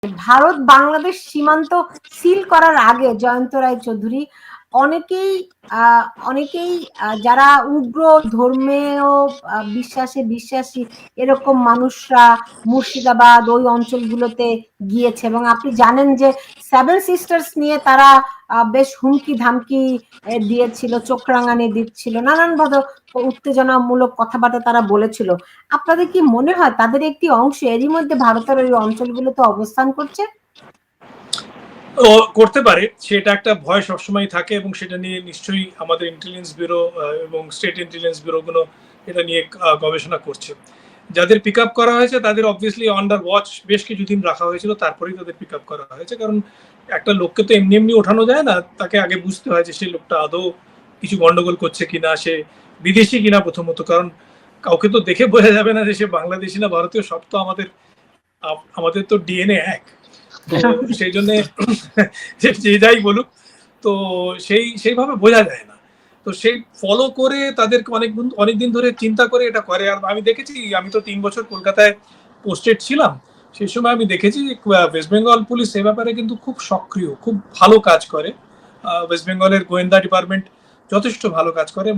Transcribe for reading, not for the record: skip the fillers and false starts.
ভারত বাংলাদেশ সীমান্ত সিল করার আগে জয়ন্ত রায় চৌধুরী অনেকেই অনেকেই যারা উগ্র ধর্মীয় বিশ্বাসী এরকম মানুষরা মুর্শিদাবাদ ওই অঞ্চলগুলোতে গিয়েছে, এবং আপনি জানেন যে সেভেন সিস্টার্স নিয়ে তারা বেশ হুমকি ধামকি দিয়েছিল, চোখ রাঙানি দিচ্ছিল, নানান ভাবে উত্তেজনামূলক কথাবার্তা তারা বলেছিল। আপনাদের কি মনে হয় তাদের একটি অংশ এরই মধ্যে ভারতের ওই অঞ্চলগুলোতে অবস্থান করছে? ও করতে পারে, সেটা একটা ভয় সবসময় থাকে, এবং সেটা নিয়ে নিশ্চয়ই আমাদের ইন্টেলিজেন্স ব্যুরো এবং স্টেট ইন্টেলিজেন্স ব্যুরোগুলো এটা নিয়ে গবেষণা করছে। যাদের পিক আপ করা হয়েছে তাদের অবভিয়াসলি আন্ডার ওয়াচ বেশ কিছুদিন রাখা হয়েছিল, তারপরেই তাদের পিক আপ করা হয়েছে। কারণ একটা লোককে তো এমনি এমনি ওঠানো যায় না, তাকে আগে বুঝতে হয় যে সেই লোকটা আদৌ কিছু গন্ডগোল করছে কিনা, সে বিদেশি কিনা প্রথমত। কারণ কাউকে তো দেখে বোঝা যাবে না যে সে বাংলাদেশি না ভারতীয়, সব তো আমাদের আমাদের তো ডিএনএ এক। তো সেই জন্য যে যাই বলুক, তো সেইভাবে বোঝা যায় না। তো সেই ফলো করে তাদেরকে অনেকদিন ধরে চিন্তা করে এটা করে। আর আমি দেখেছি, আমি তো 3 বছর কলকাতায় পোস্টেড ছিলাম, সেই সময় আমি দেখেছি ওয়েস্ট বেঙ্গল পুলিশ এই ব্যাপারে কিন্তু খুব সক্রিয়, খুব ভালো কাজ করে। ওয়েস্ট বেঙ্গলের গোয়েন্দা ডিপার্টমেন্ট যথেষ্ট ভালো কাজ করে।